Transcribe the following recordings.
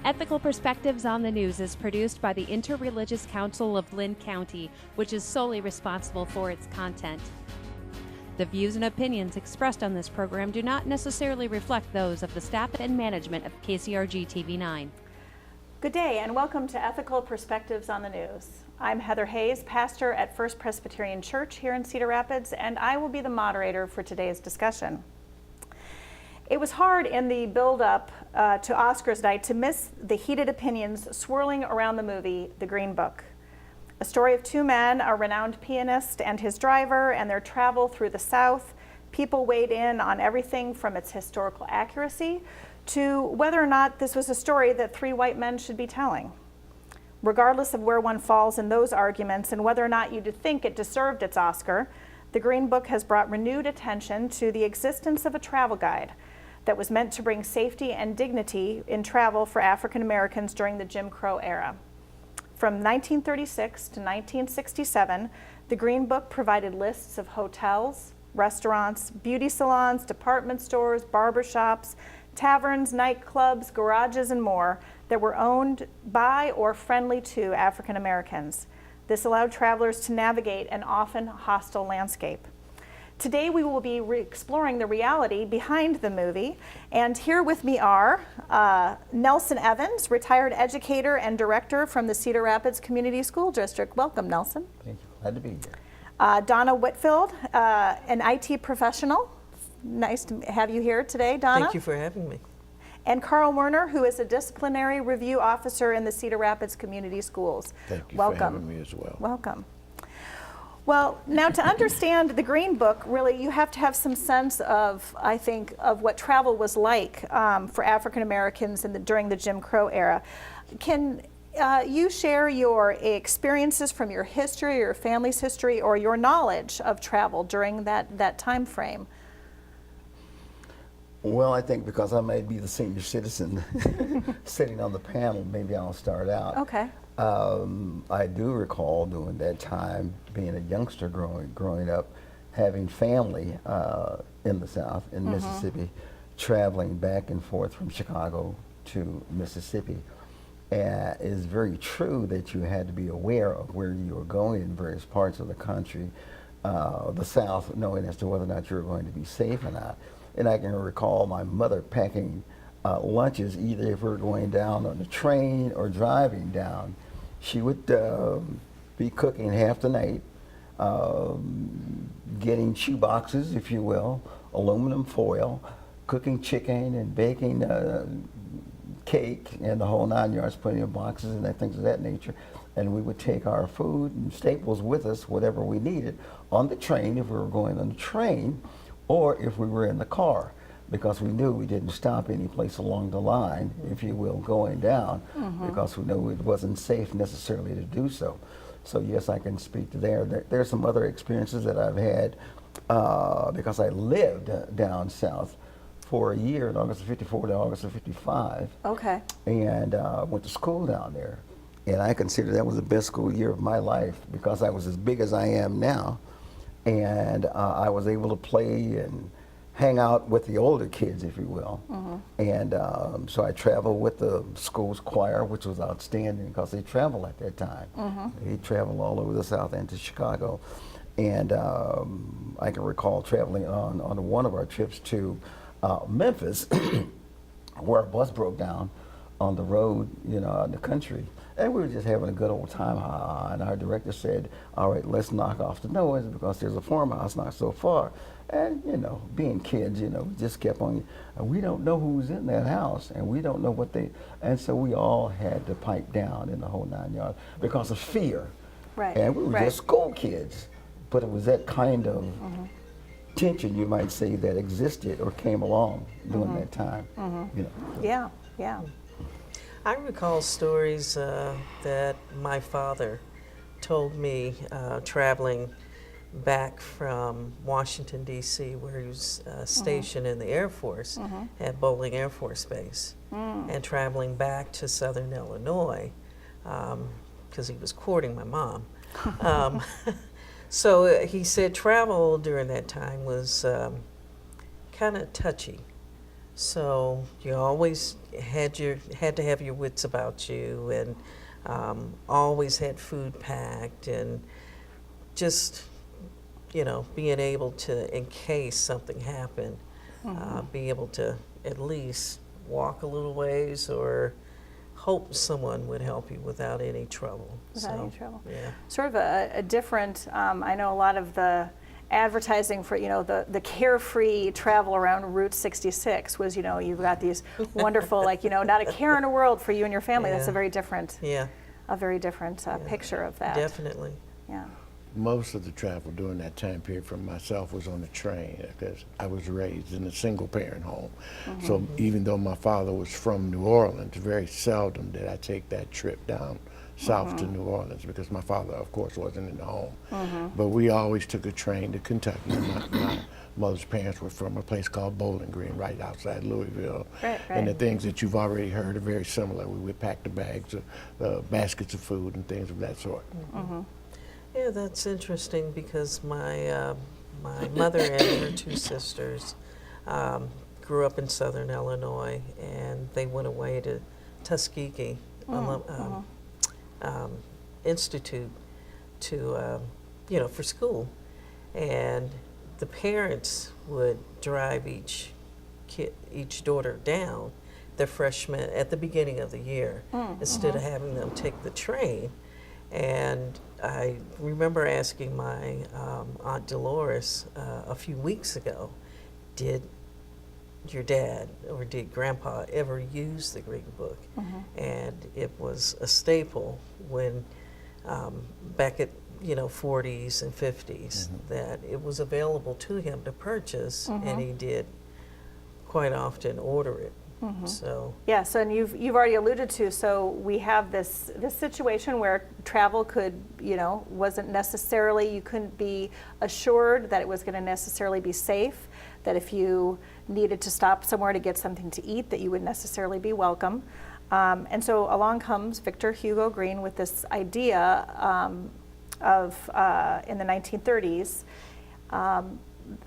Ethical Perspectives on the News is produced by the Interreligious Council of Linn County, which is solely responsible for its content. The views and opinions expressed on this program do not necessarily reflect those of the staff and management of KCRG TV9. Good day and welcome to Ethical Perspectives on the News. I'm Heather Hayes, pastor at First Presbyterian Church here in Cedar Rapids, and I will be the moderator for today's discussion. It was hard in the build-up to Oscars night to miss the heated opinions swirling around the movie, The Green Book. A story of two men, a renowned pianist and his driver, and their travel through the South. People weighed in on everything from its historical accuracy to whether or not this was a story that three white men should be telling. Regardless of where one falls in those arguments and whether or not you think it deserved its Oscar, The Green Book has brought renewed attention to the existence of a travel guide that was meant to bring safety and dignity in travel for African Americans during the Jim Crow era. From 1936 to 1967, the Green Book provided lists of hotels, restaurants, beauty salons, department stores, barbershops, taverns, nightclubs, garages, and more that were owned by or friendly to African Americans. This allowed travelers to navigate an often hostile landscape. Today we will be exploring the reality behind the movie, and here with me are Nelson Evans, retired educator and director from the Cedar Rapids Community School District. Welcome, Nelson. Thank you. Glad to be here. Donna Whitfield, an IT professional. Nice to have you here today, Donna. Thank you for having me. And Karl Werner, who is a disciplinary review officer in the Cedar Rapids Community Schools. Thank you Welcome. for having me as well. Welcome. Well, now to understand the Green Book, really, you have to have some sense of, I think, of what travel was like for African Americans during the Jim Crow era. Can you share your experiences from your history, your family's history, or your knowledge of travel during that time frame? Well, I think because I may be the senior citizen sitting on the panel, maybe I'll start out. Okay. I do recall during that time, being a youngster growing up, having family in the South, in Mississippi, traveling back and forth from Chicago to Mississippi. And it is very true that you had to be aware of where you were going in various parts of the country, the South, knowing as to whether or not you were going to be safe or not. And I can recall my mother packing lunches, either if we were going down on the train or driving down. She would be cooking half the night, getting shoe boxes, if you will, aluminum foil, cooking chicken and baking cake and the whole 9 yards, putting in boxes and things of that nature. And we would take our food and staples with us, whatever we needed, on the train if we were going on the train, or if we were in the car, because we knew we didn't stop any place along the line, if you will, going down, because we knew it wasn't safe necessarily to do so. So yes, I can speak to there. There's some other experiences that I've had because I lived down south for a year, in August of '54 to August of '55. Okay. And went to school down there. And I consider that was the best school year of my life because I was as big as I am now. And I was able to play and hang out with the older kids, if you will. And so I traveled with the school's choir, which was outstanding because they traveled at that time. They traveled all over the South and to Chicago. And I can recall traveling on one of our trips to Memphis, where a bus broke down on the road, out in the country. And we were just having a good old time, and our director said, all right, let's knock off the noise because there's a farmhouse not so far. And, being kids, we just kept on, we don't know who's in that house, and we don't know what and so we all had to pipe down in the whole 9 yards because of fear. Right. And we were just school kids, but it was that kind of tension, you might say, that existed or came along during that time. Yeah, yeah. I recall stories that my father told me traveling back from Washington, D.C., where he was stationed in the Air Force at Bowling Air Force Base, and traveling back to Southern Illinois because he was courting my mom. So he said travel during that time was kind of touchy. So you always had to have your wits about you, and always had food packed, and just, you know, being able to, in case something happened, be able to at least walk a little ways or hope someone would help you without any trouble. Without any trouble. Yeah. Sort of a different, I know a lot of the advertising for, you know, the carefree travel around Route 66 was, you know, you've got these wonderful, like, you know, not a care in the world for you and your family. Yeah. That's a very different, Yeah, picture of that. definitely. Yeah. Most of the travel during that time period for myself was on the train, because I was raised in a single parent home. So even though my father was from New Orleans, very seldom did I take that trip down south to New Orleans, because my father, of course, wasn't in the home. But we always took a train to Kentucky. My mother's parents were from a place called Bowling Green, right outside Louisville. Right. And the things that you've already heard are very similar. We would pack the bags, baskets of food and things of that sort. Yeah, that's interesting, because my my mother and her two sisters grew up in Southern Illinois, and they went away to Tuskegee Institute to, you know, for school, and the parents would drive each daughter down their freshman at the beginning of the year, instead of having them take the train. And I remember asking my Aunt Dolores a few weeks ago, did your dad or did Grandpa ever use the Green Book? And it was a staple when, back at, you know, 40s and 50s, that it was available to him to purchase, and he did quite often order it. So Yeah, so and you've already alluded to, so we have this situation where travel could, you know, wasn't necessarily, you couldn't be assured that it was going to necessarily be safe, that if you needed to stop somewhere to get something to eat, that you would necessarily be welcome. And so along comes Victor Hugo Green with this idea in the 1930s,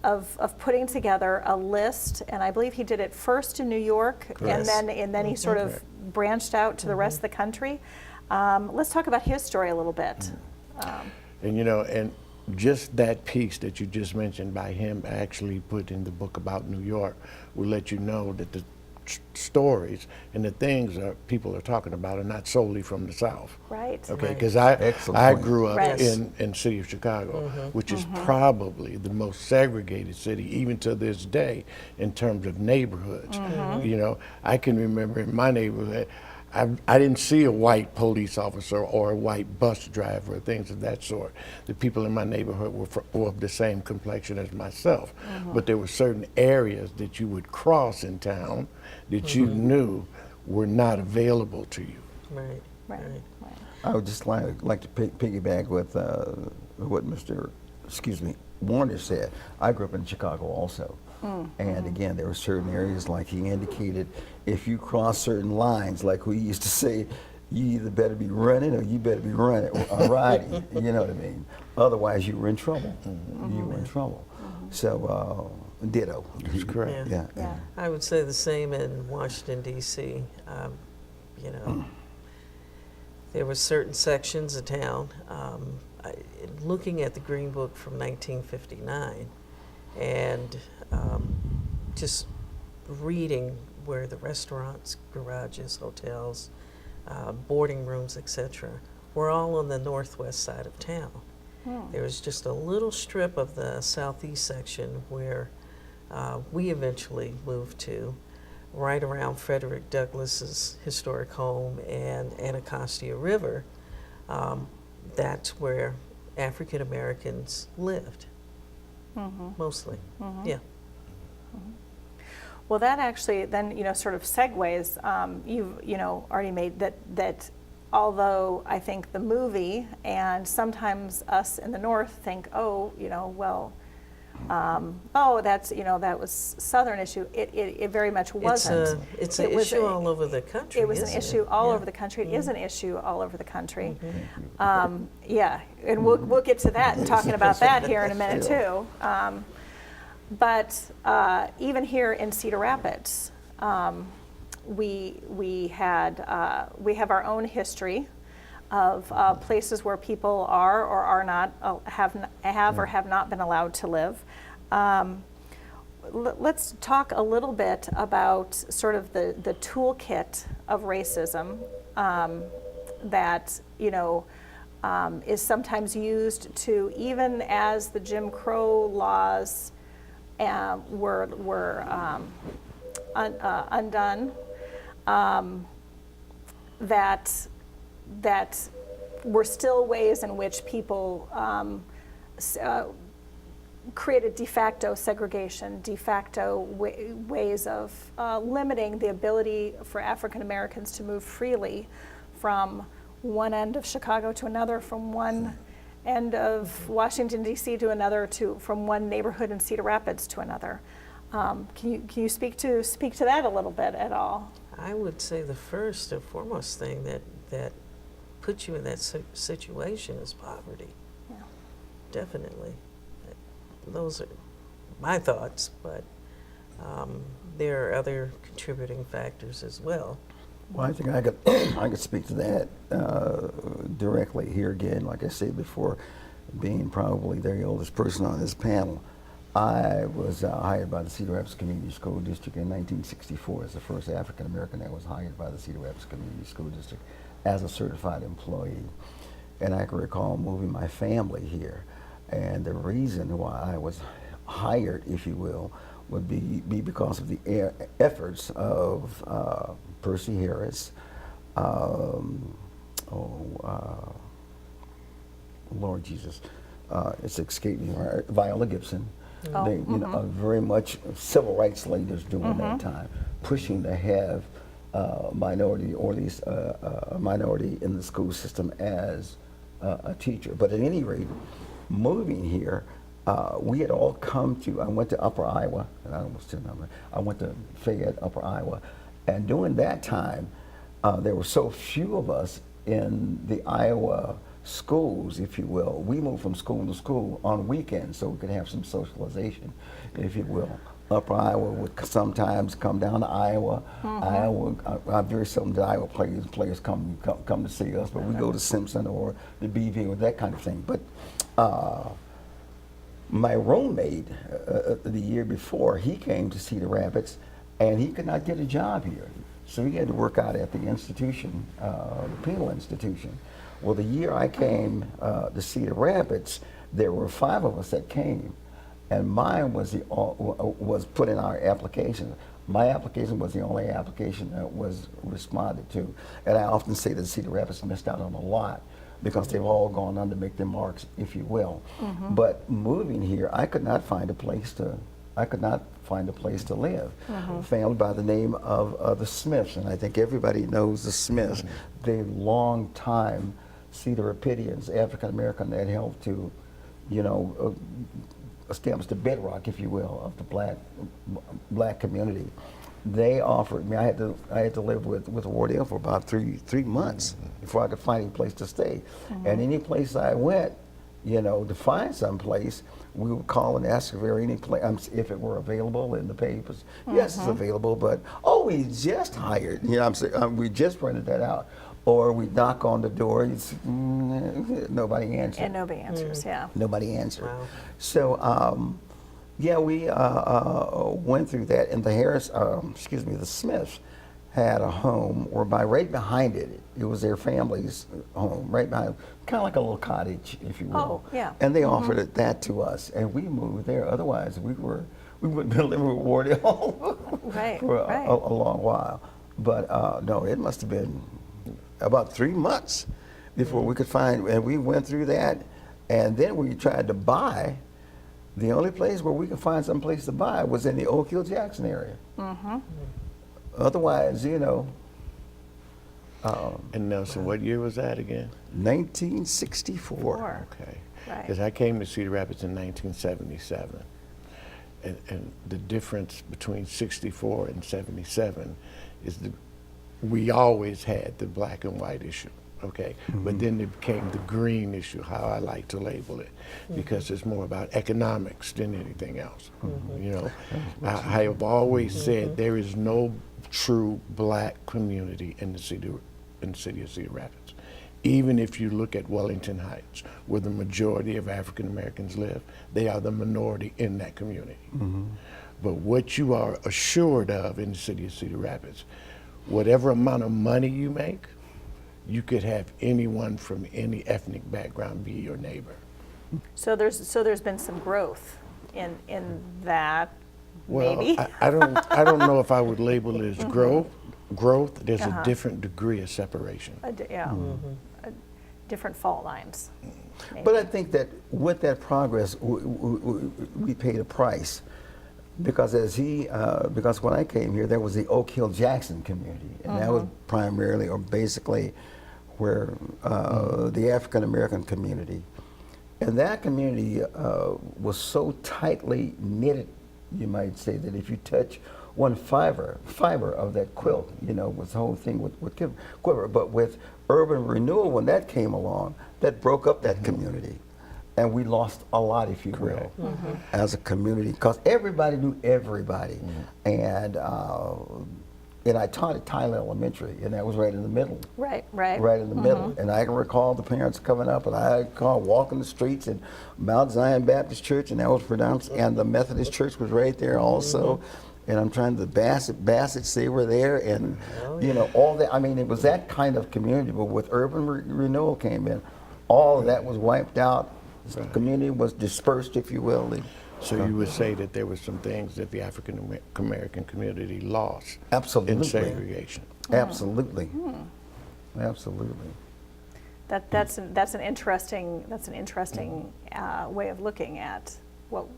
of putting together a list, and I believe he did it first in New York, and then he sort of branched out to the rest of the country. Let's talk about his story a little bit. And you know, and just that piece that you just mentioned by him actually put in the book about New York will let you know that the stories and the things that people are talking about are not solely from the South. Right. Okay, Right. because Excellent I point. grew up Right. in the city of Chicago, which is probably the most segregated city even to this day in terms of neighborhoods. You know, I can remember in my neighborhood, I didn't see a white police officer or a white bus driver or things of that sort. The people in my neighborhood were of the same complexion as myself. But there were certain areas that you would cross in town that you knew were not available to you. Right. I would just like to piggyback with what Werner said. I grew up in Chicago also. And again, there were certain areas, like he indicated, if you cross certain lines, like we used to say, you either better be running or you better be riding, you know what I mean? Otherwise, you were in trouble. You were in trouble. So, ditto. That's correct. Yeah. I would say the same in Washington, D.C. You know, there were certain sections of town, looking at the Green Book from 1959, and just reading where the restaurants, garages, hotels, boarding rooms, etc., were all on the northwest side of town. There was just a little strip of the southeast section where we eventually moved to, right around Frederick Douglass's historic home and Anacostia River. That's where African Americans lived, mostly. Yeah. Well, that actually then, you know, sort of segues, you've, you know, already made that although I think the movie and sometimes us in the North think, oh, you know, well, oh, that's, you know, that was Southern issue. It very much wasn't. It's an issue all over the country. It was an isn't issue it? all Yeah. over the country. It is an issue all over the country. Yeah, and we'll get to that and talking about that here in a minute too. But even here in Cedar Rapids, we have our own history of places where people are or are not or have not been allowed to live. Let's talk a little bit about sort of the toolkit of racism that is sometimes used to, even as the Jim Crow laws were undone, that were still ways in which people created de facto segregation, de facto ways of limiting the ability for African Americans to move freely from one end of Chicago to another, from one end of Washington, D.C. to another, from one neighborhood in Cedar Rapids to another. Can you speak to that a little bit at all? I would say the first and foremost thing that puts you in that situation is poverty. Yeah. Definitely. Those are my thoughts, but there are other contributing factors as well. Well, I think I could speak to that directly here again. Like I said before, being probably the oldest person on this panel, I was hired by the Cedar Rapids Community School District in 1964 as the first African American that was hired by the Cedar Rapids Community School District as a certified employee. And I can recall moving my family here. And the reason why I was hired, if you will, would be because of the efforts of Percy Harris, Lord Jesus, it's escaping me, Viola Gibson. Oh, They, very much civil rights leaders during that time, pushing to have minority or at least a minority in the school system as a teacher. But at any rate, moving here, we had all come to, I went to Upper Iowa, and I almost didn't remember, I went to Fayette, Upper Iowa, and during that time, there were so few of us in the Iowa schools, if you will. We moved from school to school on weekends so we could have some socialization, if you will. Upper Iowa would sometimes come down to Iowa. Iowa, very seldom did Iowa players come to see us, but we go to Simpson or the BV or that kind of thing. But my roommate, the year before, he came to Cedar Rapids, and he could not get a job here. So he had to work out at the institution, the penal institution. Well, the year I came to Cedar Rapids, there were 5 of us that came, and mine was put in our application. My application was the only application that was responded to. And I often say that Cedar Rapids missed out on a lot because they've all gone on to make their marks, if you will. But moving here, I could not find a place to live. A family by the name of the Smiths, and I think everybody knows the Smiths. They're long time Cedar Rapidians, African American, that helped to, establish the bedrock, if you will, of the black community. They offered me, I had to live with Wardell for about three months before I could find a place to stay. And any place I went, to find some place, we would call and ask if it were available in the papers. Yes, it's available, but we just hired. We just rented that out. Or we knock on the door, nobody answers. And nobody answers, yeah. Nobody answered. Wow. So, we went through that, and the Smiths had a home, or right behind it, it was their family's home, right behind, kind of like a little cottage, if you will. Oh, yeah. And they offered that to us, and we moved there. Otherwise, we wouldn't have been living with Wardell for a long while. But no, it must have been about 3 months before we could find, and we went through that, and then we tried to buy. The only place where we could find some place to buy was in the Oak Hill Jackson area. Otherwise, and now, so what year was that again? 1964. Okay. Right. Because I came to Cedar Rapids in 1977. And the difference between 64 and 77 is we always had the black and white issue. okay? But then it became the green issue, how I like to label it, because it's more about economics than anything else. You know, I have always said there is no true black community in the city of Cedar Rapids. Even if you look at Wellington Heights, where the majority of African Americans live, they are the minority in that community. But what you are assured of in the city of Cedar Rapids, whatever amount of money you make, you could have anyone from any ethnic background be your neighbor. So there's been some growth in that. Well, maybe. I don't know if I would label it as growth. There's a different degree of separation. Different fault lines. Maybe. But I think that with that progress, we paid a price. Because because when I came here, there was the Oak Hill Jackson community, and that was primarily or basically where the African American community, and that community was so tightly knitted, you might say, that if you touch one fiber of that quilt, you know, was the whole thing would quiver. But with urban renewal, when that came along, that broke up that community. And we lost a lot, if you will, as a community, because everybody knew everybody. And I taught at Tyler Elementary, and that was right in the middle. Right in the middle. And I can recall the parents coming up, and I recall walking the streets, and Mount Zion Baptist Church, and that was pronounced, and the Methodist Church was right there also. And I'm trying to Bassett's, they were there, and you know, all that. I mean, it was that kind of community, but with urban renewal came in, all of that was wiped out. The community was dispersed, if you will. So you would say that there were some things that the African American community lost Absolutely. in segregation. Absolutely. Absolutely. That's an interesting way of looking at what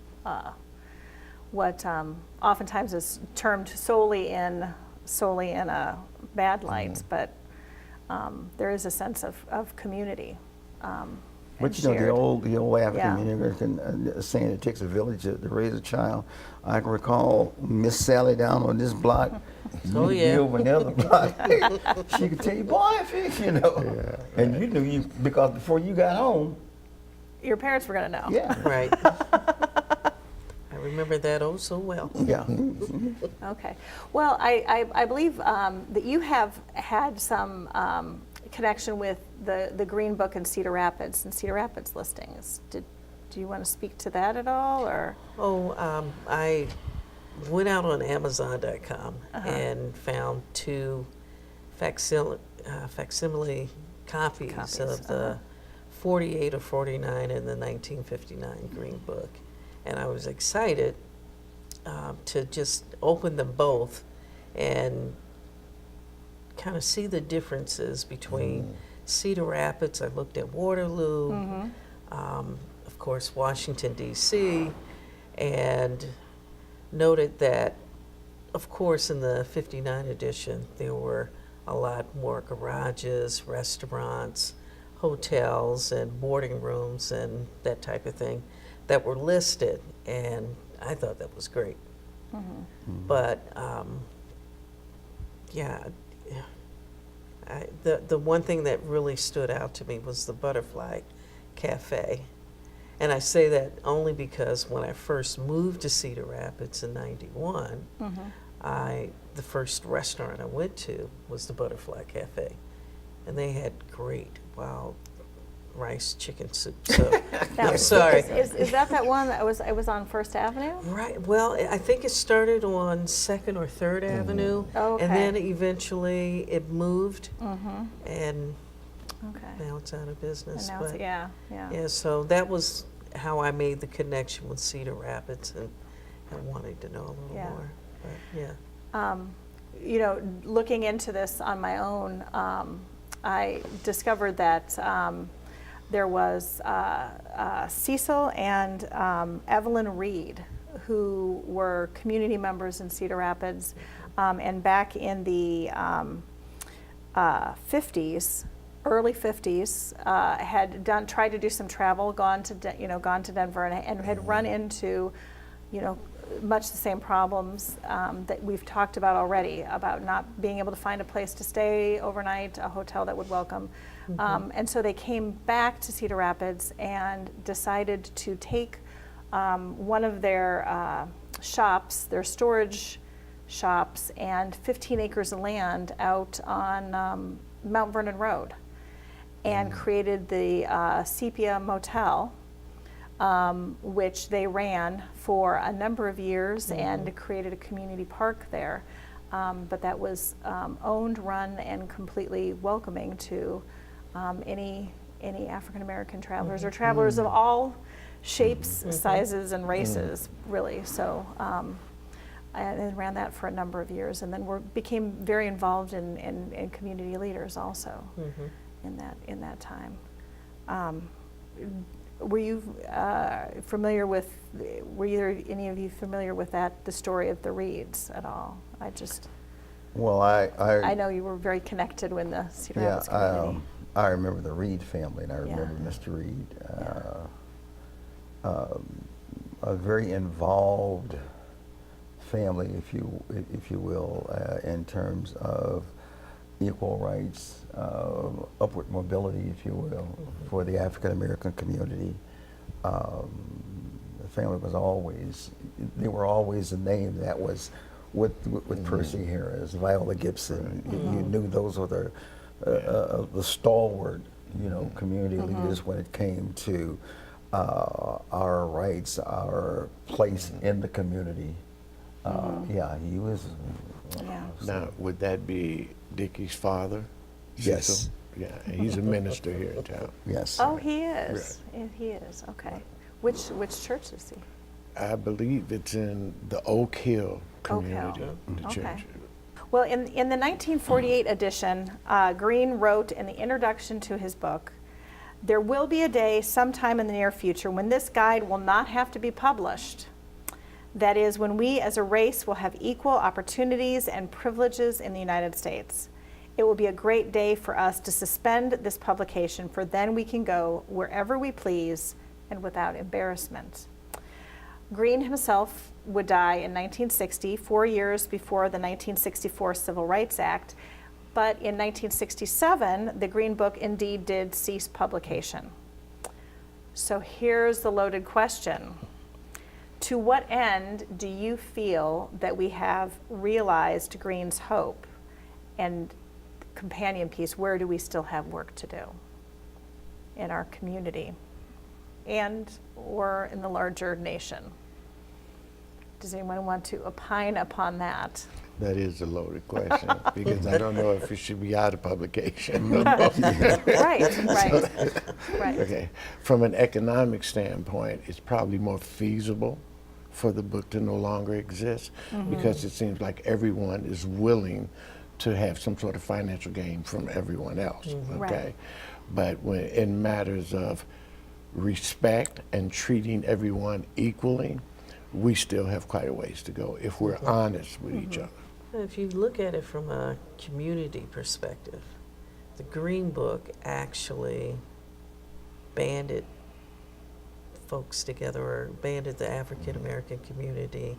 oftentimes is termed solely in a bad light, but there is a sense of community. But you know, the old African American saying, it takes a village to raise a child. I can recall Miss Sally down on this block. Oh, You'd yeah. be over another block. She could tell you, boy, you know. And you knew because before you got home, your parents were going to know. Yeah. Right. I remember that oh so well. Yeah. Okay. Well, I believe that you have had some connection with the Green Book and Cedar Rapids listings. Do you want to speak to that at all, or? I went out on Amazon.com and found 2 facsimile copies of the 48 or 49 and the 1959 Green Book, and I was excited to just open them both and kind of see the differences between Cedar Rapids. I looked at Waterloo, of course, Washington, D.C., and noted that, of course, in the 59 edition, there were a lot more garages, restaurants, hotels, and boarding rooms, and that type of thing that were listed, and I thought that was great. But, the one thing that really stood out to me was the Butterfly Cafe. And I say that only because when I first moved to Cedar Rapids in '91, the first restaurant I went to was the Butterfly Cafe. And they had great wild rice chicken soup. So I'm sorry. Is that one that was on First Avenue? Right. Well, I think it started on 2nd or 3rd Avenue, Oh, okay. and then eventually it moved, and now it's out of business. And now Yeah, so that was how I made the connection with Cedar Rapids and wanting to know a little more. But, you know, looking into this on my own, I discovered that there was Cecil and Evelyn Reed, who were community members in Cedar Rapids, and back in the 50s, early 50s, tried to do some travel, gone to Denver, and had run into, much the same problems that we've talked about already, about not being able to find a place to stay overnight, a hotel that would welcome. And so they came back to Cedar Rapids and decided to take one of their shops, their storage shops, and 15 acres of land out on Mount Vernon Road, and created the Sepia Motel, which they ran for a number of years and created a community park there. But that was owned, run, and completely welcoming to any African American travelers or travelers of all shapes, sizes, and races, really. So, and ran that for a number of years, and then became very involved in community leaders also in that time. Were you familiar with? Were either any of you familiar with the story of the Reeds at all? Well, I know you were very connected with the Cedar Rapids community. I remember the Reed family, and I remember Mr. Reed, a very involved family, if you will, in terms of equal rights, upward mobility, if you will, for the African American community. The family was always, they were always a name that was with Percy Harris, Viola Gibson. You knew those were the stalwart, community leaders when it came to our rights, our place in the community. He was. Now, would that be Dickie's father? Yes. Cecil? Yeah, he's a minister here in town. Yes. Oh, he is. Right. He is. Okay. Which church is he? I believe it's in the Oak Hill community. The church. Well, in the 1948 edition, Green wrote in the introduction to his book, "There will be a day sometime in the near future when this guide will not have to be published. That is, when we as a race will have equal opportunities and privileges in the United States. It will be a great day for us to suspend this publication, for then we can go wherever we please and without embarrassment." Green himself would die in 1960, 4 years before the 1964 Civil Rights Act, but in 1967, the Green Book indeed did cease publication. So here's the loaded question. To what end do you feel that we have realized Green's hope? And companion piece, where do we still have work to do in our community and or in the larger nation? Does anyone want to opine upon that? That is a loaded question because I don't know if it should be out of publication. Right. Okay. From an economic standpoint, it's probably more feasible for the book to no longer exist because it seems like everyone is willing to have some sort of financial gain from everyone else. Okay. Right. But when in matters of respect and treating everyone equally, we still have quite a ways to go if we're honest with each other. If you look at it from a community perspective, the Green Book actually banded folks together, or banded the African American community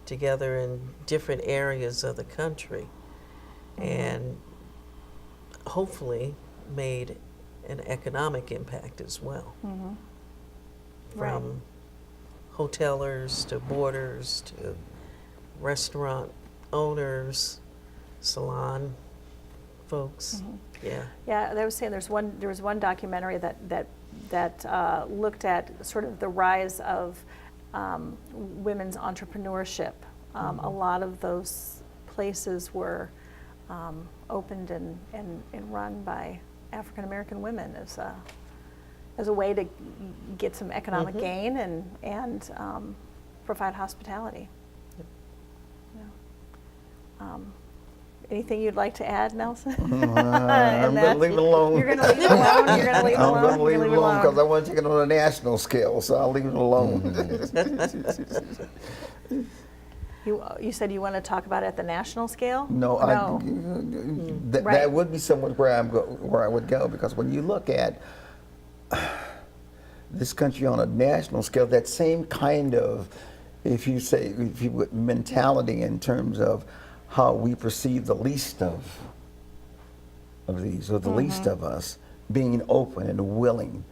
together in different areas of the country, and hopefully made an economic impact as well. From hotelers to boarders to restaurant owners, salon folks. Yeah, they were saying there was one documentary that looked at sort of the rise of women's entrepreneurship. A lot of those places were opened and run by African American women as a way to get some economic gain and provide hospitality. Anything you'd like to add, Nelson? I'm going to leave it alone. You're going to leave it alone? You're going to leave it alone? I'm going to leave it alone because I want to take it on a national scale, so I'll leave it alone. You said you want to talk about it at the national scale? No. That would be somewhat where I would go, because when you look at this country on a national scale, that same kind of if you say, if you would, mentality in terms of how we perceive the least of these, or the least of us, being open and willing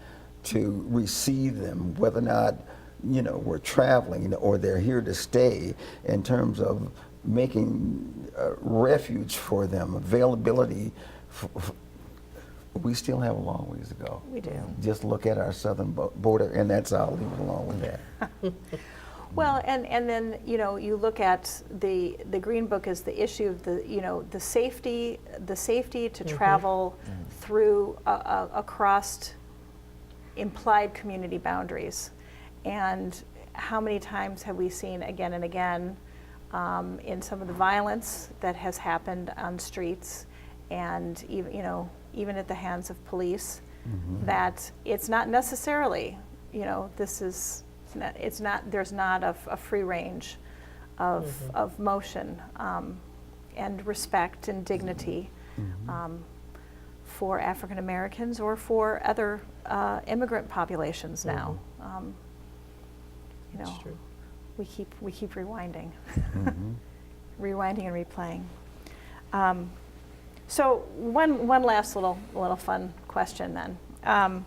to receive them, whether or not, you know, we're traveling or they're here to stay, in terms of making refuge for them, availability. We still have a long ways to go. We do. Just look at our southern border, and that's, I'll leave it alone with that. Well, and then, you know, you look at the Green Book as the issue of the, you know, the safety to travel through across implied community boundaries. And how many times have we seen again and again in some of the violence that has happened on streets, and even, you know, even at the hands of police, that it's not necessarily, you know, it's not, there's not a free range of motion and respect and dignity for African Americans or for other immigrant populations now. You know, we keep rewinding, rewinding and replaying. So one last little fun question then.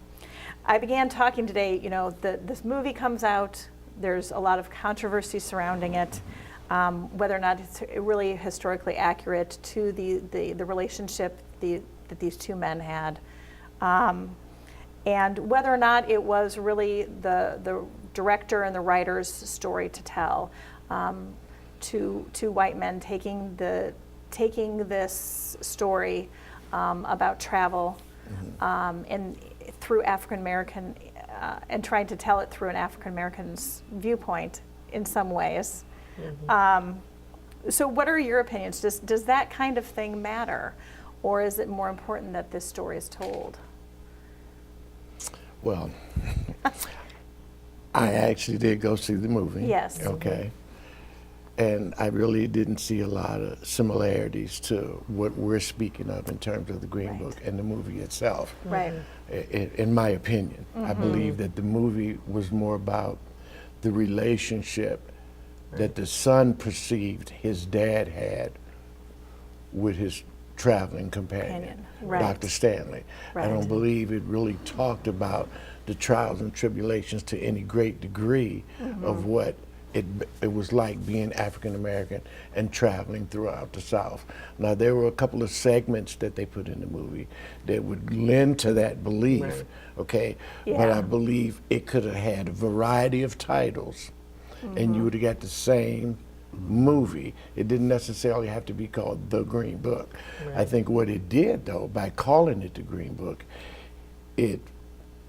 I began talking today, you know, this movie comes out, there's a lot of controversy surrounding it, whether or not it's really historically accurate to the relationship that these two men had, and whether or not it was really the director and the writer's story to tell, two white men taking this story about travel and through African American and trying to tell it through an African American's viewpoint in some ways. So what are your opinions? Does that kind of thing matter, or is it more important that this story is told? Well, I actually did go see the movie. Yes. Okay. And I really didn't see a lot of similarities to what we're speaking of in terms of the Green Book and the movie itself. Right. In my opinion, I believe that the movie was more about the relationship that the son perceived his dad had with his traveling companion, Dr. Stanley. I don't believe it really talked about the trials and tribulations to any great degree of what it was like being African American and traveling throughout the South. Now, there were a couple of segments that they put in the movie that would lend to that belief, okay? Yeah. But I believe it could have had a variety of titles, and you would have got the same movie. It didn't necessarily have to be called The Green Book. I think what it did, though, by calling it The Green Book, it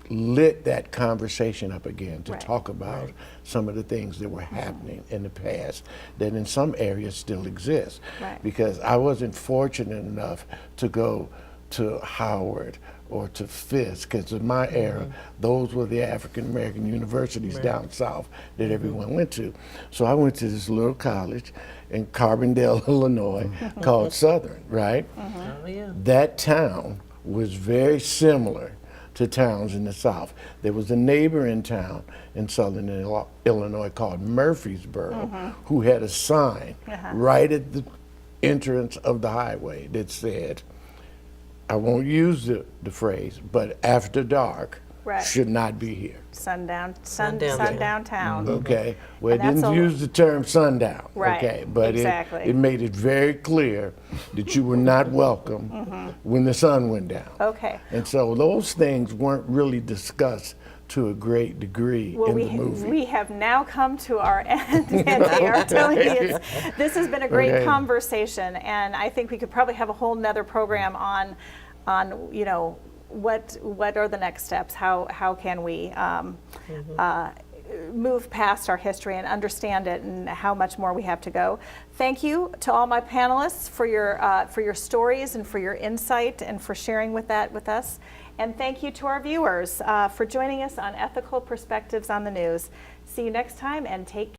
lit that conversation up again to talk about some of the things that were happening in the past that in some areas still exist. Because I wasn't fortunate enough to go to Howard or to Fisk, because in my era, those were the African American universities down south that everyone went to. So I went to this little college in Carbondale, Illinois, called Southern, right? Oh, yeah. That town was very similar to towns in the South. There was a neighboring town in southern Illinois called Murfreesboro who had a sign right at the entrance of the highway that said, I won't use the phrase, but after dark should not be here. Sundown town. Okay, well, it And that's didn't use the term sundown, okay, but it made it very clear that you were not welcome when the sun went down. Okay. And so those things weren't really discussed to a great degree in the movie. We have now come to our end, and they are telling me this has been a great conversation, and I think we could probably have a whole nother program on you know, what are the next steps? How can we move past our history and understand it, and how much more we have to go? Thank you to all my panelists for your stories and for your insight and for sharing with us. And thank you to our viewers for joining us on Ethical Perspectives on the News. See you next time, and take care.